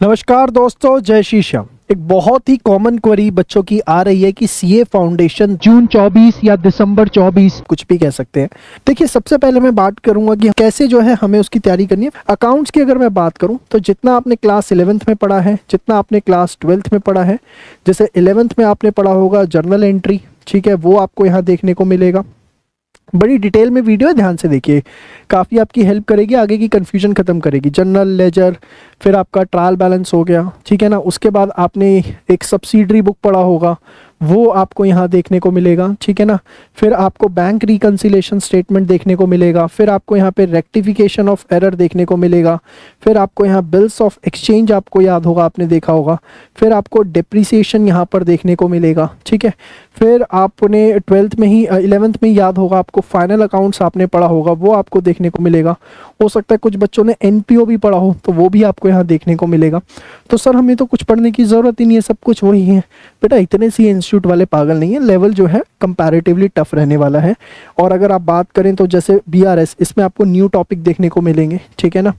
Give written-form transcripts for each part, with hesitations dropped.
नमस्कार दोस्तों, जय श्री श्याम। एक बहुत ही कॉमन क्वेरी बच्चों की आ रही है कि सीए फाउंडेशन जून 24 या दिसंबर 24 कुछ भी कह सकते हैं। देखिए, सबसे पहले मैं बात करूंगा कि कैसे जो है हमें उसकी तैयारी करनी है। अकाउंट्स की अगर मैं बात करूं तो जितना आपने क्लास 11th में पढ़ा है, जितना आपने क्लास 12th में पढ़ा है, जैसे 11th में आपने पढ़ा होगा जर्नल एंट्री, ठीक है, वो आपको यहाँ देखने को मिलेगा। बड़ी डिटेल में वीडियो है, ध्यान से देखिए, काफ़ी आपकी हेल्प करेगी, आगे की कन्फ्यूजन खत्म करेगी। जनरल लेजर, फिर आपका ट्रायल बैलेंस हो गया, ठीक है ना। उसके बाद आपने एक सब्सिडरी बुक पढ़ा होगा, वो आपको यहाँ देखने को मिलेगा, ठीक है ना। फिर आपको बैंक रिकन्सिलेशन स्टेटमेंट देखने को मिलेगा, फिर आपको यहाँ पे रेक्टिफिकेशन ऑफ एरर देखने को मिलेगा, फिर आपको यहाँ बिल्स ऑफ एक्सचेंज आपको याद होगा, आपने देखा होगा, फिर आपको डिप्रिसिएशन यहाँ पर देखने को मिलेगा, ठीक है। फिर आपने 12th में ही 11th में याद होगा आपको फाइनल अकाउंट्स आपने पढ़ा होगा, वो आपको देखने को मिलेगा। हो सकता है कुछ बच्चों ने एनपीओ भी पढ़ा हो, तो वो भी आपको यहाँ देखने को मिलेगा। तो सर हमें तो कुछ पढ़ने की ज़रूरत ही नहीं है, सब कुछ वही है। बेटा, इतने सी इंस्टीट्यूट वाले पागल नहीं है, लेवल जो है कंपैरेटिवली टफ रहने वाला है। और अगर आप बात करें तो जैसे बीआरएस, इसमें आपको न्यू टॉपिक देखने को मिलेंगे, ठीक है ना।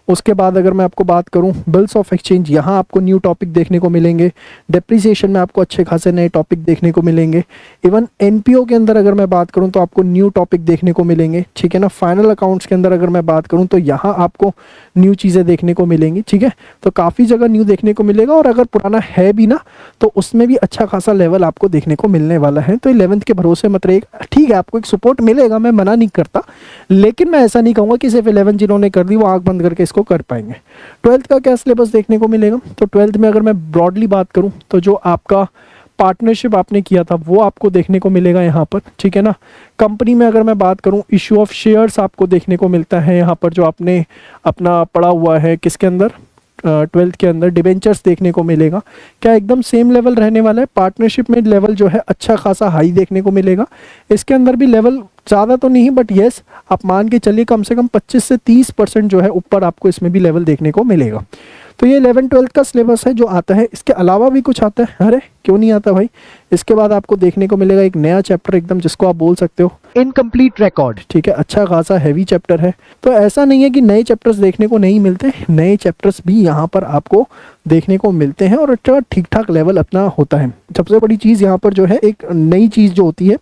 उसके बाद अगर मैं आपको बात करूं बिल्स ऑफ एक्सचेंज, यहाँ आपको न्यू टॉपिक देखने को मिलेंगे। डिप्रिसिएशन में आपको अच्छे खासे नए टॉपिक देखने को मिलेंगे। इवन एनपीओ के अंदर अगर मैं बात करूं तो आपको न्यू टॉपिक देखने को मिलेंगे, ठीक है ना। फाइनल अकाउंट्स के अंदर अगर मैं बात करूं तो यहाँ आपको न्यू चीज़ें देखने को मिलेंगी, ठीक है। तो काफ़ी जगह न्यू देखने को मिलेगा, और अगर पुराना है भी ना तो उसमें भी अच्छा खासा लेवल आपको देखने को मिलने वाला है। तो 11th के भरोसे मत रहिएगा, ठीक है, आपको एक सपोर्ट मिलेगा, मैं मना नहीं करता, लेकिन मैं ऐसा नहीं कहूँगा कि सिर्फ 11 जिन्होंने कर दी वो आँख बंद करके इसको कर पाएंगे। 12th का क्या सिलेबस देखने को मिलेगा, तो 12th में अगर मैं ब्रॉडली बात करूं तो जो आपका पार्टनरशिप आपने किया था वो आपको देखने को मिलेगा यहाँ पर, ठीक है ना। कंपनी में अगर मैं बात करूं, इशू ऑफ शेयर्स आपको देखने को मिलता है यहाँ पर, जो आपने अपना पढ़ा हुआ है किसके अंदर, 12th के अंदर डिबेंचर्स देखने को मिलेगा। क्या एकदम सेम लेवल रहने वाला है। पार्टनरशिप में लेवल जो है अच्छा खासा हाई देखने को मिलेगा। इसके अंदर भी लेवल ज़्यादा तो नहीं, बट येस आप मान के चलिए कम से कम 25 से 30% जो है ऊपर आपको इसमें भी लेवल देखने को मिलेगा। तो ये 11-12 का सिलेबस है जो आता है। इसके अलावा भी कुछ आता है, अरे क्यों नहीं आता भाई। इसके बाद आपको देखने को मिलेगा एक नया चैप्टर, एकदम जिसको आप बोल सकते हो इनकम्प्लीट रिकॉर्ड, ठीक है, अच्छा खासा हैवी चैप्टर है। तो ऐसा नहीं है कि नए चैप्टर्स देखने को नहीं मिलते, नए चैप्टर्स भी यहाँ पर आपको देखने को मिलते हैं, और अच्छा ठीक ठाक लेवल अपना होता है। सबसे बड़ी चीज़ यहाँ पर जो है, एक नई चीज़ जो होती है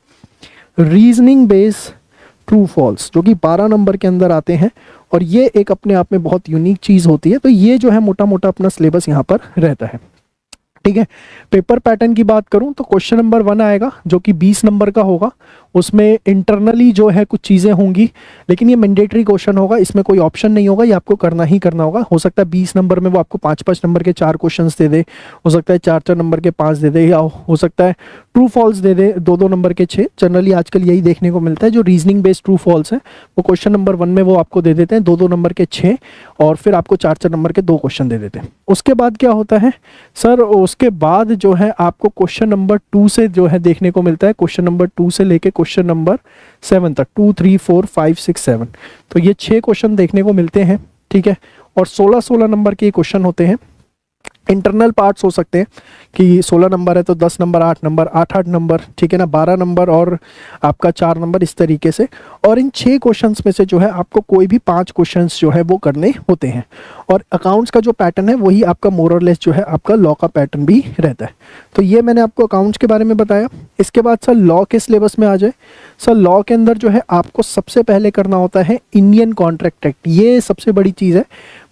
रीजनिंग बेस ट्रू फॉल्स, जो कि 12 नंबर के अंदर आते हैं, और ये एक अपने आप में बहुत यूनिक चीज़ होती है। तो ये जो है मोटा मोटा अपना सिलेबस यहाँ पर रहता है, ठीक है। पेपर पैटर्न की बात करूं तो क्वेश्चन नंबर 1 आएगा जो कि 20 नंबर का होगा। उसमें इंटरनली जो है कुछ चीज़ें होंगी, लेकिन ये मैंडेटरी क्वेश्चन होगा, इसमें कोई ऑप्शन नहीं होगा, ये आपको करना ही करना होगा। हो सकता है 20 नंबर में वो आपको 5-5 नंबर के 4 क्वेश्चंस दे दे, हो सकता है 4-4 नंबर के 5 दे दे, या हो सकता है ट्रू फॉल्स दे दे 2-2 नंबर के 6। जनरली आजकल यही देखने को मिलता है। जो रीजनिंग बेस्ड ट्रू फॉल्स है वो क्वेश्चन नंबर 1 में वो आपको दे देते हैं 2-2 नंबर के 6, और फिर आपको 4-4 नंबर के 2 क्वेश्चन दे देते हैं। उसके बाद क्या होता है सर, उसके बाद जो है आपको क्वेश्चन नंबर 2 से जो है देखने को मिलता है, क्वेश्चन नंबर 2 से लेके क्वेश्चन नंबर 7 तक, 2, 3, 4, 5, 6, 7, तो ये 6 क्वेश्चन देखने को मिलते हैं, ठीक है। और 16-16 नंबर के क्वेश्चन होते हैं। इंटरनल पार्ट्स हो सकते हैं कि 16 नंबर है तो 10 नंबर, 8 नंबर, 8-8 नंबर, ठीक है ना, 12 नंबर और आपका 4 नंबर, इस तरीके से। और इन 6 क्वेश्चंस में से जो है आपको कोई भी 5 क्वेश्चंस जो है वो करने होते हैं। और अकाउंट्स का जो पैटर्न है वही आपका मोर और लेस जो है आपका लॉ का पैटर्न भी रहता है। तो ये मैंने आपको अकाउंट्स के बारे में बताया। इसके बाद सर लॉ के सिलेबस में आ जाए। सर लॉ के अंदर जो है आपको सबसे पहले करना होता है इंडियन कॉन्ट्रैक्ट एक्ट। ये सबसे बड़ी चीज़ है।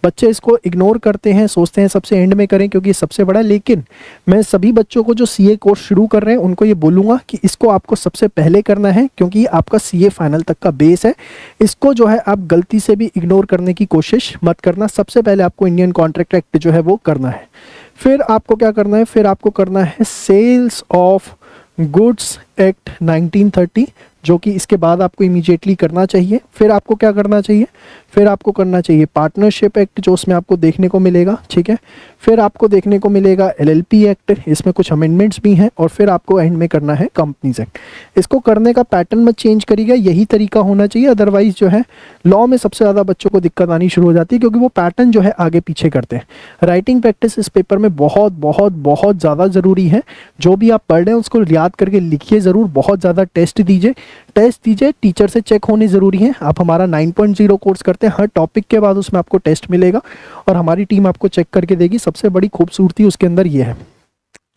बच्चे इसको इग्नोर करते हैं, सोचते हैं सबसे एंड में करें क्योंकि ये सबसे बड़ा है, लेकिन मैं सभी बच्चों को जो सीए कोर्स शुरू कर रहे हैं उनको ये बोलूँगा कि इसको आपको सबसे पहले करना है, क्योंकि आपका सीए फाइनल तक का बेस है। इसको जो है आप गलती से भी इग्नोर करने की कोशिश मत करना। सबसे पहले आपको इंडियन कॉन्ट्रैक्ट एक्ट जो है वो करना है। फिर आपको क्या करना है, फिर आपको करना है सेल्स ऑफ गुड्स एक्ट 1930, जो कि इसके बाद आपको इमीडिएटली करना चाहिए। फिर आपको क्या करना चाहिए, फिर आपको करना चाहिए पार्टनरशिप एक्ट, जो उसमें आपको देखने को मिलेगा, ठीक है। फिर आपको देखने को मिलेगा एलएलपी एक्ट, इसमें कुछ अमेंडमेंट्स भी हैं। और फिर आपको एंड में करना है कंपनीज एक्ट। इसको करने का पैटर्न मत चेंज करिएगा, यही तरीका होना चाहिए। अदरवाइज जो है लॉ में सबसे ज़्यादा बच्चों को दिक्कत आनी शुरू हो जाती है, क्योंकि वो पैटर्न जो है आगे पीछे करते हैं। राइटिंग प्रैक्टिस इस पेपर में बहुत बहुत बहुत ज़्यादा ज़रूरी है। जो भी आप पढ़ रहे हैं उसको याद करके लिखिए ज़रूर। बहुत ज़्यादा टेस्ट दीजिए, टीचर से चेक होने ज़रूरी है। आप हमारा 9.0 कोर्स करते करते हैं, हर टॉपिक के बाद उसमें आपको टेस्ट मिलेगा और हमारी टीम आपको चेक करके देगी। सबसे बड़ी खूबसूरती उसके अंदर ये है।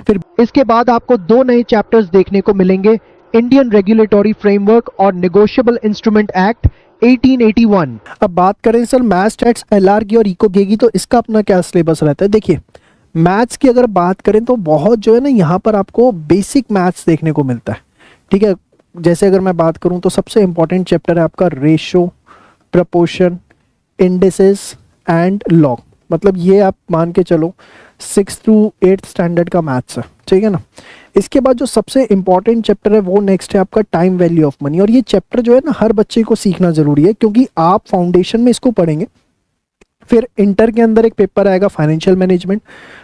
फिर इसके बाद आपको 2 नए चैप्टर्स देखने को मिलेंगे, इंडियन रेगुलेटरी फ्रेमवर्क और नेगोशिएबल इंस्ट्रूमेंट एक्ट 1881। अब बात करें सर मैथ्स, स्टैट्स, एलआर की और इको की, तो इसका अपना क्या सिलेबस रहता है। देखिए मैथ्स की अगर बात करें तो बहुत जो है ना यहाँ पर आपको बेसिक मैथ्स देखने को मिलता है, ठीक है। जैसे अगर मैं बात करूँ तो सबसे इंपॉर्टेंट चैप्टर है आपका ratio, proportion, indices and log. मतलब ये आप मान के चलो 6th to 8th स्टैंडर्ड का मैथ्स है, ठीक है ना। इसके बाद जो सबसे इंपॉर्टेंट चैप्टर है वो नेक्स्ट है आपका टाइम वैल्यू ऑफ मनी। और ये चैप्टर जो है ना हर बच्चे को सीखना जरूरी है, क्योंकि आप फाउंडेशन में इसको पढ़ेंगे, फिर इंटर के अंदर एक पेपर आएगा फाइनेंशियल मैनेजमेंट,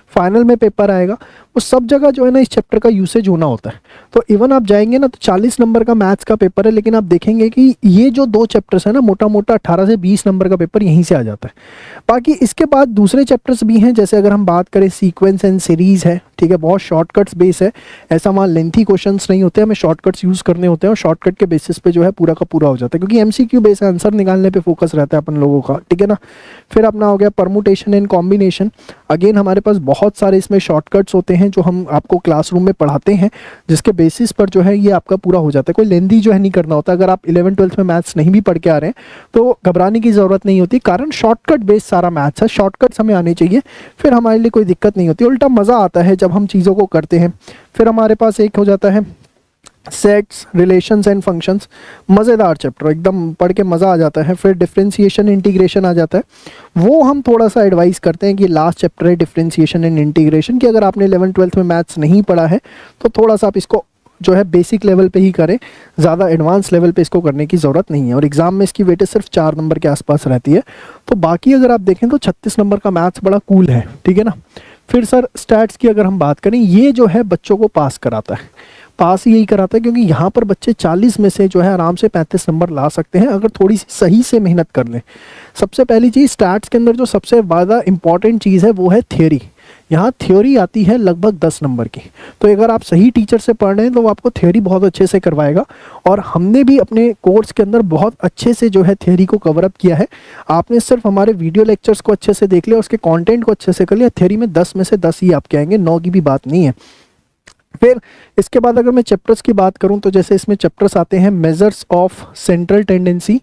फाइनल में पेपर आएगा, वो सब जगह जो है ना इस चैप्टर का यूसेज होना होता है। तो इवन आप जाएंगे ना तो 40 नंबर का मैथ्स का पेपर है, लेकिन आप देखेंगे कि ये जो 2 चैप्टर्स है ना मोटा मोटा 18 से 20 नंबर का पेपर यहीं से आ जाता है। बाकी इसके बाद दूसरे चैप्टर्स भी हैं, जैसे अगर हम बात करें सीक्वेंस एंड सीरीज है, ठीक है, बहुत शॉर्टकट्स बेस है, ऐसा वहाँ लेंथी क्वेश्चंस नहीं होते, हमें शॉर्टकट्स यूज करने होते हैं और शॉर्टकट के बेसिस पे जो है पूरा का पूरा हो जाता है, क्योंकि एमसीक्यू बेस आंसर निकालने पे फोकस रहता है अपन लोगों का, ठीक है ना। फिर अपना हो गया परमुटेशन एंड कॉम्बिनेशन, अगेन हमारे पास बहुत सारे इसमें शॉर्टकट्स होते हैं जो हम आपको क्लासरूम में पढ़ाते हैं, जिसके बेसिस पर जो है ये आपका पूरा हो जाता है। कोई लेंथी जो है नहीं करना होता। अगर आप 11th-12th में मैथ्स नहीं भी पढ़ के आ रहे हैं तो घबराने की जरूरत नहीं होती, कारण शॉर्टकट बेस सारा मैथ्स है, शॉर्टकट्स हमें आने चाहिए, फिर हमारे लिए कोई दिक्कत नहीं होती, उल्टा मज़ा आता है जब हम चीज़ों को करते हैं। फिर हमारे पास एक हो जाता है सेट्स, रिलेशंस एंड फंक्शंस, मज़ेदार चैप्टर, एकदम पढ़ के मज़ा आ जाता है। फिर डिफरेंशिएशन इंटीग्रेशन आ जाता है, वो हम थोड़ा सा एडवाइस करते हैं कि लास्ट चैप्टर है डिफरेंशिएशन एंड इंटीग्रेशन, कि अगर आपने 11th-12th में मैथ्स नहीं पढ़ा है तो थोड़ा सा आप इसको जो है बेसिक लेवल पे ही करें, ज़्यादा एडवांस लेवल पे इसको करने की ज़रूरत नहीं है। और एग्जाम में इसकी वेटेज सिर्फ 4 नंबर के आसपास रहती है। तो बाकी अगर आप देखें तो 36 नंबर का मैथ्स बड़ा कूल है, ठीक है ना। फिर सर स्टैट्स की अगर हम बात करें, ये जो है बच्चों को पास कराता है, पास ही यही कराता है, क्योंकि यहाँ पर बच्चे 40 में से जो है आराम से 35 नंबर ला सकते हैं अगर थोड़ी सी सही से मेहनत कर लें। सबसे पहली चीज़ स्टैट्स के अंदर जो सबसे ज़्यादा इंपॉर्टेंट चीज़ है वो है थ्योरी। यहाँ थ्योरी आती है लगभग 10 नंबर की, तो अगर आप सही टीचर से पढ़ रहे हैं तो वो आपको थ्योरी बहुत अच्छे से करवाएगा। और हमने भी अपने कोर्स के अंदर बहुत अच्छे से जो है थ्योरी को कवर अप किया है। आपने सिर्फ हमारे वीडियो लेक्चर्स को अच्छे से देख लिया, उसके कंटेंट को अच्छे से कर लिया, थ्योरी में 10 में से 10 ही आपके आएंगे, 9 की भी बात नहीं है। फिर इसके बाद अगर मैं चैप्टर्स की बात करूं तो जैसे इसमें चैप्टर्स आते हैं measures of central tendency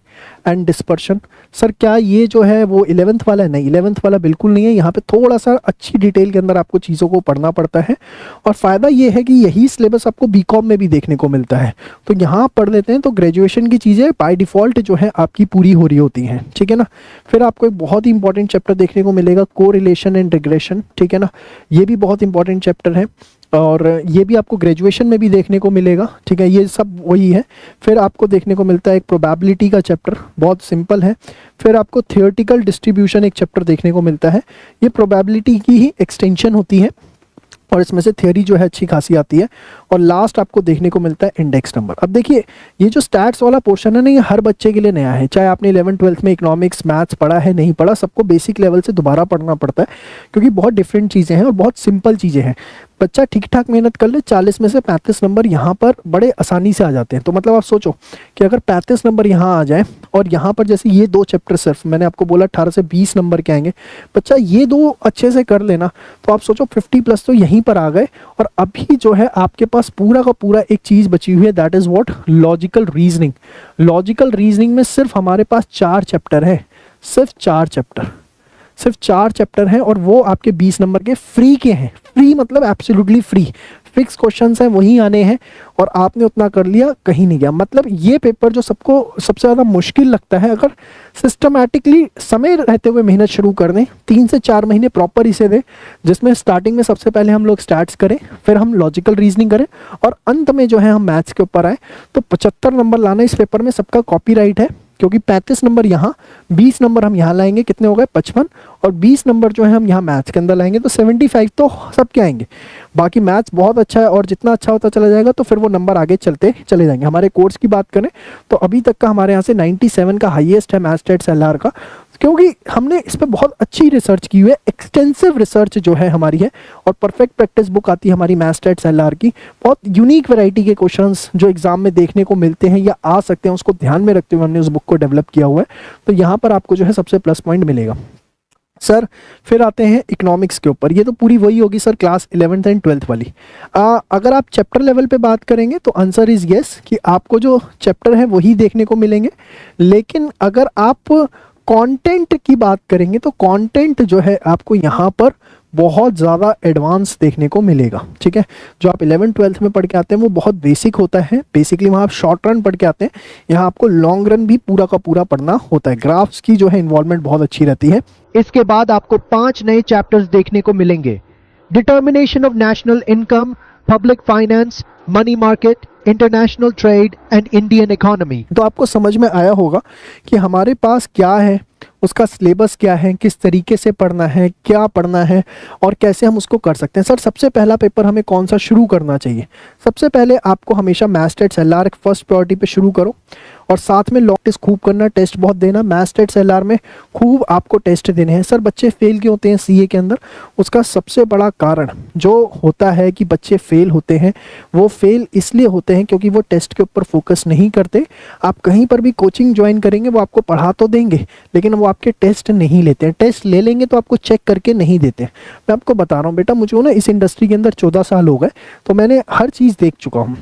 and dispersion. Sir क्या ये जो है वो 11th वाला है? नहीं, 11th वाला बिल्कुल नहीं है। यहाँ पे थोड़ा सा अच्छी डिटेल के अंदर आपको चीज़ों को पढ़ना पड़ता है, और फ़ायदा ये है कि यही सिलेबस आपको बीकॉम में भी देखने को मिलता है। तो यहाँ पढ़ लेते हैं तो ग्रेजुएशन की चीज़ें बाय डिफ़ॉल्ट जो है आपकी पूरी हो रही होती हैं, ठीक है ना। फिर आपको एक बहुत ही इंपॉर्टेंट चैप्टर देखने को मिलेगा कोरिलेशन एंड रिग्रेशन, ठीक है ना। ये भी बहुत इंपॉर्टेंट चैप्टर है और ये भी आपको ग्रेजुएशन में भी देखने को मिलेगा, ठीक है। ये सब वही है। फिर आपको देखने को मिलता है एक प्रोबेबिलिटी का चैप्टर, बहुत सिंपल है। फिर आपको थियोरेटिकल डिस्ट्रीब्यूशन एक चैप्टर देखने को मिलता है, ये प्रोबेबिलिटी की ही एक्सटेंशन होती है और इसमें से थ्योरी जो है अच्छी खासी आती है। और लास्ट आपको देखने को मिलता है इंडेक्स नंबर। अब देखिए ये जो स्टैट्स वाला पोर्शन है ना, ये हर बच्चे के लिए नया है, चाहे आपने 11th-12th में इकोनॉमिक्स मैथ्स पढ़ा है नहीं पढ़ा, सबको बेसिक लेवल से दोबारा पढ़ना पड़ता है, क्योंकि बहुत डिफरेंट चीज़ें हैं और बहुत सिंपल चीज़ें हैं। बच्चा ठीक ठाक मेहनत कर ले, 40 में से 35 नंबर यहाँ पर बड़े आसानी से आ जाते हैं। तो मतलब आप सोचो कि अगर 35 नंबर यहाँ आ जाए और यहाँ पर जैसे ये 2 चैप्टर सिर्फ मैंने आपको बोला 18 से 20 नंबर के आएंगे, बच्चा ये 2 अच्छे से कर लेना तो आप सोचो 50+ तो यहीं पर आ गए। और अभी जो है आपके पास पूरा का पूरा एक चीज़ बची हुई है, that is what, logical reasoning. Logical reasoning में सिर्फ हमारे पास 4 चैप्टर है, सिर्फ 4 चैप्टर हैं और वो आपके 20 नंबर के फ्री के हैं। फ्री मतलब एब्सोल्युटली फ्री, फिक्स क्वेश्चंस हैं वही आने हैं और आपने उतना कर लिया, कहीं नहीं गया। मतलब ये पेपर जो सबको सबसे ज़्यादा मुश्किल लगता है, अगर सिस्टमैटिकली समय रहते हुए मेहनत शुरू कर दें, 3 से 4 महीने प्रॉपर इसे दें, जिसमें स्टार्टिंग में सबसे पहले हम लोग स्टैट्स करें, फिर हम लॉजिकल रीजनिंग करें और अंत में जो है हम मैथ्स के ऊपर आए, तो 75 नंबर लाना इस पेपर में सबका कॉपीराइट है। क्योंकि 35 नंबर यहाँ, 20 नंबर हम यहाँ लाएंगे, कितने हो गए 55, और 20 नंबर जो है हम यहाँ मैथ्स के अंदर लाएंगे, तो 75 तो सबके आएंगे। बाकी मैथ्स बहुत अच्छा है और जितना अच्छा होता चला जाएगा तो फिर वो नंबर आगे चलते चले जाएंगे। हमारे कोर्स की बात करें तो अभी तक का हमारे यहाँ से 97 का हाईएस्ट है मैथ्स स्टैट्स एलआर का। क्योंकि हमने इस पर बहुत अच्छी रिसर्च की हुई है, एक्सटेंसिव रिसर्च जो है हमारी है। और परफेक्ट प्रैक्टिस बुक आती है हमारी मैथस्टैट्स एलआर की, बहुत यूनिक वैरायटी के क्वेश्चंस जो एग्जाम में देखने को मिलते हैं या आ सकते हैं, उसको ध्यान में रखते हुए हमने उस बुक को डेवलप किया हुआ है। तो यहाँ पर आपको जो है सबसे प्लस पॉइंट मिलेगा। सर फिर आते हैं इकोनॉमिक्स के ऊपर। ये तो पूरी वही होगी sir class 11th and 12th वाली। अगर आप चैप्टर लेवल पे बात करेंगे तो आंसर इज यस कि आपको जो चैप्टर है वही देखने को मिलेंगे। लेकिन अगर आप कंटेंट की बात करेंगे तो कंटेंट जो है आपको यहाँ पर बहुत ज़्यादा एडवांस देखने को मिलेगा। ठीक है, जो आप 11th 12th में पढ़ के आते हैं वो बहुत बेसिक होता है, बेसिकली वहाँ आप शॉर्ट रन पढ़ के आते हैं, यहाँ आपको लॉन्ग रन भी पूरा का पूरा पढ़ना होता है। ग्राफ्स की जो है इन्वॉल्वमेंट बहुत अच्छी रहती है। इसके बाद आपको 5 नए चैप्टर्स देखने को मिलेंगे। Determination of national income, public finance, money market, international trade and Indian economy. तो आपको समझ में आया होगा कि हमारे पास क्या है, उसका सिलेबस क्या है, किस तरीके से पढ़ना है, क्या पढ़ना है और कैसे हम उसको कर सकते हैं। सर सबसे पहला पेपर हमें कौन सा शुरू करना चाहिए? सबसे पहले आपको हमेशा मैथस्टैट्स एलआर फर्स्ट प्रायोरिटी पे शुरू करो और साथ में लॉन्ग टेस्ट खूब करना, टेस्ट बहुत देना। मैथस्टैट्स एलआर में खूब आपको टेस्ट देने हैं। सर बच्चे फेल क्यों होते हैं सीए के अंदर? उसका सबसे बड़ा कारण जो होता है कि बच्चे फेल होते हैं, वो फेल इसलिए होते हैं क्योंकि वो टेस्ट के ऊपर फोकस नहीं करते। आप कहीं पर भी कोचिंग ज्वाइन करेंगे, वो आपको पढ़ा तो देंगे लेकिन वो आपके टेस्ट नहीं लेते हैं। टेस्ट ले लेंगे तो आपको चेक करके नहीं देते हैं। मैं आपको बता रहा हूँ बेटा, मुझे ना इस इंडस्ट्री के अंदर 14 साल हो गए, तो मैंने हर चीज़ देख चुका हूँ।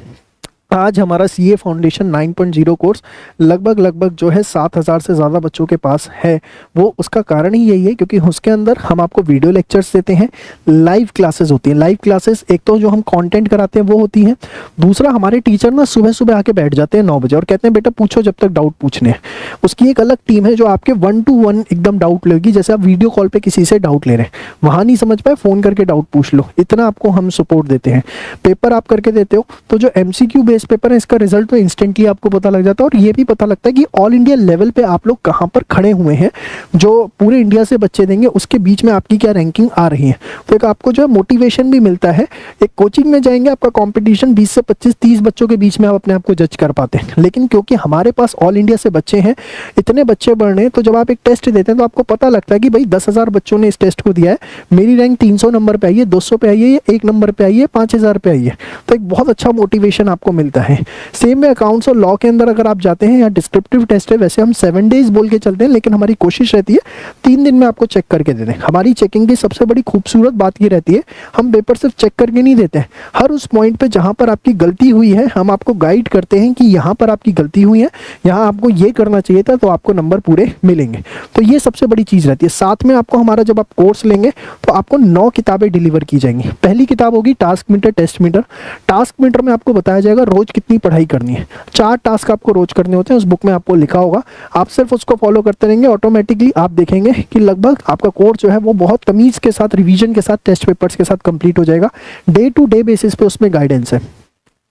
आज हमारा सीए फाउंडेशन 9.0 कोर्स लगभग जो है 7,000 से ज़्यादा बच्चों के पास है। वो उसका कारण ही यही है क्योंकि उसके अंदर हम आपको वीडियो लेक्चर्स देते हैं, लाइव क्लासेस होती हैं। लाइव क्लासेस एक तो जो हम कंटेंट कराते हैं वो होती हैं, दूसरा हमारे टीचर ना सुबह सुबह आके बैठ जाते हैं 9 बजे और कहते हैं बेटा पूछो जब तक डाउट पूछने हैं। उसकी एक अलग टीम है जो आपके 1 to 1 एकदम डाउट लेगी, जैसे आप वीडियो कॉल पर किसी से डाउट ले रहे हैं, वहाँ नहीं समझ पाए फ़ोन करके डाउट पूछ लो, इतना आपको हम सपोर्ट देते हैं। पेपर आप करके देते हो तो जो MCQ बेस्ड पेपर है इसका रिजल्ट तो इंस्टेंटली आपको पता लग जाता है और ये भी पता लगता है कि ऑल इंडिया लेवल पे आप लोग कहां पर खड़े हुए हैं। जो पूरे इंडिया से बच्चे देंगे उसके बीच में आपकी क्या रैंकिंग आ रही है, तो एक आपको जो है मोटिवेशन भी मिलता है। एक कोचिंग में जाएंगे आपका कंपटीशन 20 से 25-30 बच्चों के बीच में आप अपने आप को जज कर पाते हैं, लेकिन क्योंकि हमारे पास ऑल इंडिया से बच्चे हैं, इतने बच्चे बढ़ रहे हैं, तो जब आप एक टेस्ट देते हैं तो आपको पता लगता है कि भाई 10,000 बच्चों ने इस टेस्ट को दिया है, मेरी रैंक 300 नंबर पे आई है, 200 पे आई है, 1 नंबर पे आई है, 5,000 पे आई है। तो एक बहुत अच्छा मोटिवेशन आपको मिलता है। सेम में अकाउंट्स और लॉ के अंदर अगर आप जाते हैं, या डिस्क्रिप्टिव टेस्ट है, वैसे हम 7 डेज बोल के चलते हैं, लेकिन हमारी कोशिश रहती है 3 दिन में आपको चेक करके दे दें। हमारी चेकिंग की सबसे बड़ी खूबसूरत बात ये रहती है, हम पेपर सिर्फ चेक करके नहीं देते हैं, हर उस पॉइंट पे जहां पर आपकी गलती हुई है हम आपको गाइड करते हैं कि यहाँ पर आपकी गलती हुई है, यहाँ आपको ये करना चाहिए था, तो आपको नंबर पूरे मिलेंगे। तो ये सबसे बड़ी चीज़ रहती है। साथ में आपको हमारा जब आप कोर्स लेंगे तो आपको 9 किताबें डिलीवर की जाएंगी। पहली किताब होगी task meter test meter. Task meter में आपको बताया जाएगा रोज कितनी पढ़ाई करनी है। 4 टास्क आपको रोज करने होते हैं, उस बुक में आपको लिखा होगा, आप सिर्फ उसको फॉलो करते रहेंगे, ऑटोमेटिकली आप देखेंगे कि लगभग आपका कोर्स जो है वो बहुत तमीज के साथ, रिवीजन के साथ, टेस्ट पेपर्स के साथ कंप्लीट हो जाएगा। डे टू डे बेसिस पे उसमें गाइडेंस है।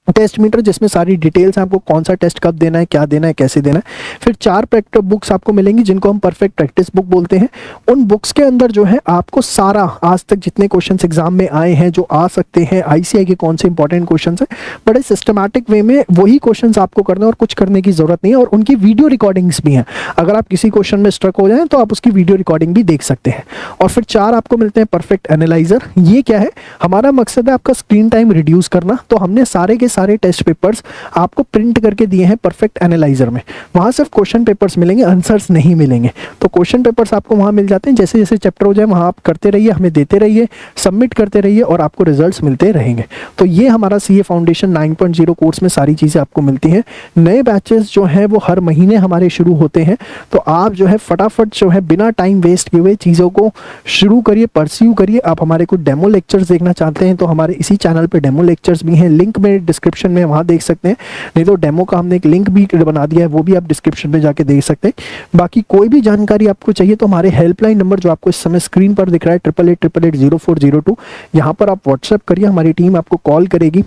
टेस्ट मीटर जिसमें सारी डिटेल्स हैं, आपको कौन सा टेस्ट कब देना है, क्या देना है, कैसे देना है। फिर 4 प्रैक्टिस बुक्स आपको मिलेंगी जिनको हम परफेक्ट प्रैक्टिस बुक बोलते हैं। उन बुक्स के अंदर जो है आपको सारा आज तक जितने क्वेश्चंस एग्जाम में आए हैं, जो आ सकते हैं, आईसीआई के कौन से इंपॉर्टेंट क्वेश्चंस हैं, बड़े सिस्टमैटिक वे में वही क्वेश्चंस आपको करना है और कुछ करने की जरूरत नहीं है। और उनकी वीडियो रिकॉर्डिंग्स भी हैं, अगर आप किसी क्वेश्चन में स्ट्रक हो जाए तो आप उसकी वीडियो रिकॉर्डिंग भी देख सकते हैं। और फिर 4 आपको मिलते हैं परफेक्ट एनालाइजर। ये क्या है, हमारा मकसद है आपका स्क्रीन टाइम रिड्यूस करना, तो हमने सारे के सारे टेस्ट पेपर्स आपको प्रिंट करके दिए हैं परफेक्ट एनालाइजर में। वहां सिर्फ क्वेश्चन पेपर्स मिलेंगे, आंसर्स नहीं मिलेंगे। तो क्वेश्चन पेपर्स आपको वहां मिल जाते हैं, जैसे जैसे चैप्टर हो जाए वहां आप करते रहिए, हमें देते रहिए, सबमिट करते रहिए और आपको रिजल्ट्स मिलते रहेंगे। तो ये हमारा सीए फाउंडेशन 9.0 कोर्स में सारी चीजें आपको मिलती हैं। नए बैचेस जो हैं वो हर महीने हमारे शुरू होते हैं, तो आप जो है फटाफट जो है बिना टाइम वेस्ट किए हुए चीज़ों को शुरू करिए, परस्यू करिए। आप हमारे कुछ डेमो लेक्चर्स देखना चाहते हैं तो हमारे इसी चैनल पे डेमो लेक्चर्स भी हैं, लिंक में डिस्क्रिप्शन में वहाँ देख सकते हैं, नहीं तो डेमो का हमने एक लिंक भी बना दिया है, वो भी आप डिस्क्रिप्शन में जाके देख सकते हैं। बाकी कोई भी जानकारी आपको चाहिए तो हमारे हेल्पलाइन नंबर जो आपको इस समय स्क्रीन पर दिख रहा है 8888880402, यहाँ पर आप व्हाट्सएप करिए, हमारी टीम आपको कॉल करेगी।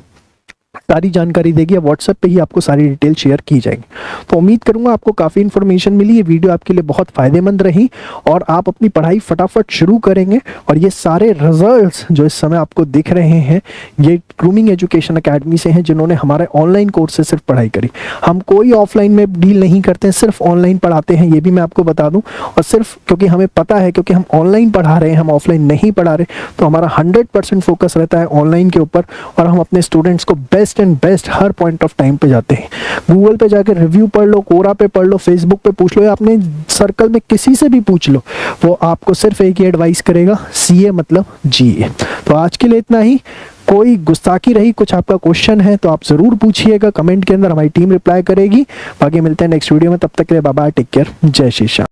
सारी जानकारी देगी या व्हाट्सएप पे ही आपको सारी डिटेल शेयर की जाएगी। तो उम्मीद करूंगा आपको काफ़ी इन्फॉर्मेशन मिली, ये वीडियो आपके लिए बहुत फ़ायदेमंद रही और आप अपनी पढ़ाई फटाफट शुरू करेंगे। और ये सारे रिजल्ट्स जो इस समय आपको दिख रहे हैं ये ग्रूमिंग एजुकेशन अकेडमी से हैं, जिन्होंने हमारे ऑनलाइन कोर्स से सिर्फ पढ़ाई करी। हम कोई ऑफलाइन में डील नहीं करते हैं, सिर्फ ऑनलाइन पढ़ाते हैं, ये भी मैं आपको बता दूँ। और सिर्फ क्योंकि हमें पता है, क्योंकि हम ऑनलाइन पढ़ा रहे हैं, हम ऑफलाइन नहीं पढ़ा रहे, तो हमारा 100% फोकस रहता है ऑनलाइन के ऊपर। और हम अपने स्टूडेंट्स को best and best her point of time पे जाते हैं। गूगल पे जाकर रिव्यू पढ़ लो, कोरा पे पढ़ लो, फेसबुक पे पूछ लो या अपने सर्कल में किसी से भी पूछ लो, वो आपको सिर्फ एक ही एडवाइस करेगा, सीए मतलब जीए। तो आज के लिए इतना ही। कोई गुस्ताखी रही, कुछ आपका क्वेश्चन है तो आप ज़रूर पूछिएगा कमेंट के अंदर, हमारी टीम रिप्लाई करेगी। बाकी मिलते हैं नेक्स्ट वीडियो में, तब तक के लिए बाय बाय, टेक केयर, जय श्री श्याम।